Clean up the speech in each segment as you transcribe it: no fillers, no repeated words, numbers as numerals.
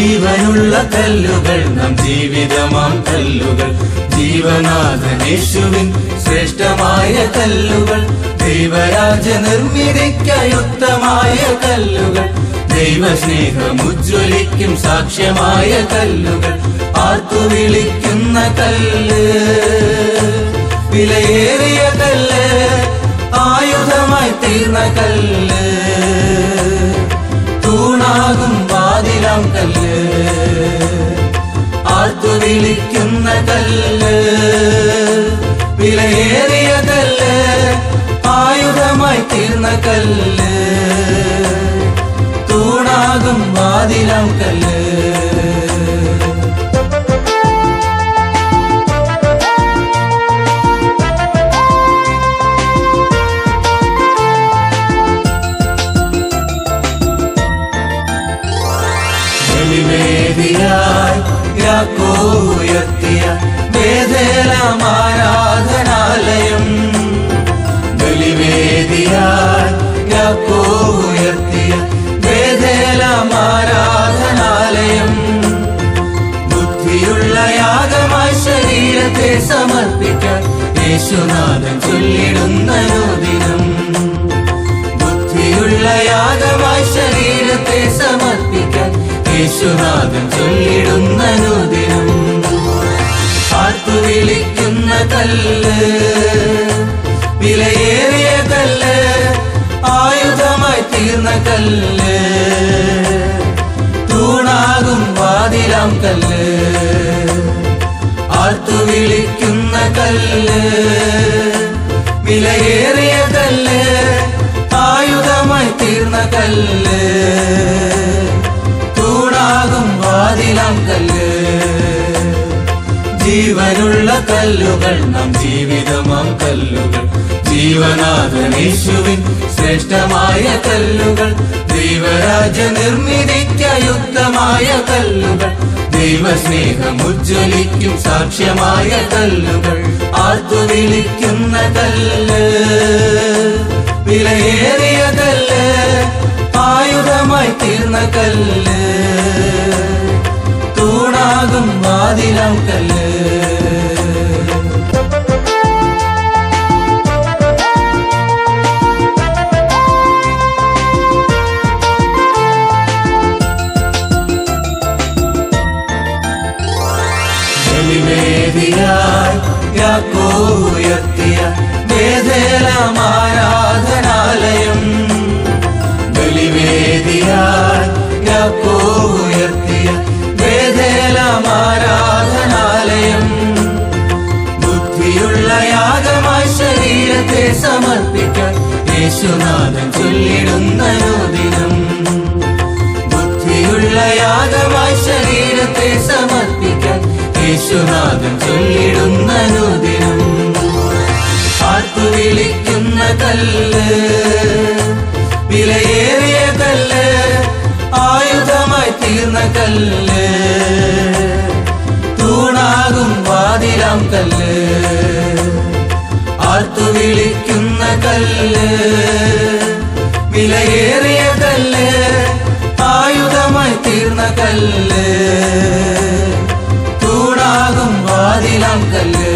ജീവനുള്ള കല്ലുകൾ നാം ജീവിതമാം കല്ലുകൾ, ജീവനാഥനേശുവിൻ ശ്രേഷ്ഠമായ കല്ലുകൾ, ദൈവരാജ നിർമ്മിതിക്കായുക്തമായ കല്ലുകൾ, ദൈവസ്നേഹമുജ്വലിക്കും സാക്ഷ്യമായ കല്ലുകൾ, ആർത്തു വിളിക്കുന്ന കല്ല്, വിലയേറിയ കല്ല്, ആയുധമായി തീർന്ന കല്ല്, തൂണാകും വാതിലാം കല്ല്, ആർത്തു വിളിക്കുന്ന കല്ല്, വിലയേറിയ കല്ല്, ആയുധമായി തീർന്ന കല്ല്, തൂണാകും വാതിലാം കല്ല്. ബലിവേദിയായി യാക്കോബ് ഉയർത്തിയ ബേഥേലാം ആരാധനാലയം, ബലിവേദിയായി യാക്കോബ് ഉയർത്തിയ ബേഥേലാം ആരാധനാലയം, ബുദ്ധിയുള്ള യാഗമായി ശരീരത്തെ സമർപ്പിക്കാൻ യേശുനാഥൻ ചൊല്ലിടുന്ന ദിനം, ബുദ്ധിയുള്ള യാഗമായി ശരീരത്തെ സമർപ്പിക്കാൻ യേശുനാഥൻ ചൊല്ലിടുന്ന ദിനം, ആർത്തു വിളിക്കുന്ന കല്ല്, വിലയേറിയ കല്ല്, ആയുധമായി തീർന്ന കല്ല്, തൂണാകും വാതിലാം കല്ല്, ആർത്തു വിളിക്കുന്ന കല്ല്, വിലയേറിയ കല്ല്, ആയുധമായി തീർന്ന കല്ല്, തൂണാകും വാതിലാം കല്ല്. ജീവനുള്ള കല്ലുകൾ നാം ജീവിതമാം കല്ലുകൾ, ജീവനാഥനേശുവിൻ ശ്രേഷ്ഠമായ കല്ലുകൾ, ദൈവരാജ നിർമ്മിതിക്കായുക്തമായ കല്ലുകൾ, ദൈവസ്നേഹമുജ്വലിക്കും സാക്ഷ്യമായ കല്ലുകൾ, ആർത്തു വിളിക്കുന്ന കല്ല്, വിലയേറിയ കല്ല്, ആയുധമായി തീർന്ന കല്ല്, തൂണാകും വാതിലാം കല്ല്. ബലിവേദിയായി യാക്കോബ് ഉയർത്തിയ ബേഥേലാം ആരാധനാലയം, ബലിവേദിയായി യാക്കോബ് ഉയർത്തിയ ബേഥേലാം ആരാധനാലയം, ബുദ്ധിയുള്ള യാഗമായി ശരീരത്തെ സമർപ്പിക്കാൻ യേശുനാഥൻ ചൊല്ലിടുന്ന ദിനം, ബുദ്ധിയുള്ള യാഗമായി ശരീരത്തെ സമർപ്പിക്കാൻ യേശുനാഥൻ ചൊല്ലിടുന്ന ദിനം, ആർത്തു വിളിക്കുന്ന കല്ല്, വിലയേറിയ കല്ല്, ആയുധമായി തീർന്ന കല്ല്, തൂണാകും വാതിലാം കല്ല്, ആർത്തു വിളിക്കുന്ന കല്ല്, വിലയേറിയ കല്ല്, ആയുധമായി തീർന്ന കല്ല്, തൂണാകും വാതിലാം കല്ല്.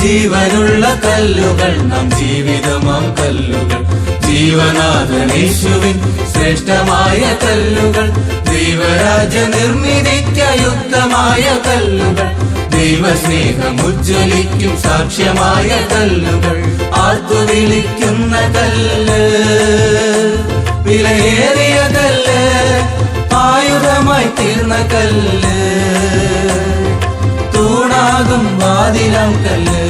ജീവനുള്ള കല്ലുകൾ നാം ജീവിതമാം കല്ലുകൾ, ജീവനാഥനേശുവിൻ ശ്രേഷ്ഠമായ കല്ലുകൾ, ദൈവരാജ നിർമ്മിതിക്കായുക്തമായ കല്ലുകൾ, ദൈവസ്നേഹമുജ്വലിക്കും സാക്ഷ്യമായ കല്ലുകൾ, ആർത്തു വിളിക്കുന്ന കല്ല്, വിലയേറിയ കല്ല്, ആയുധമായി തീർന്ന കല്ല്, തൂണാകും വാതിലാം കല്ല്.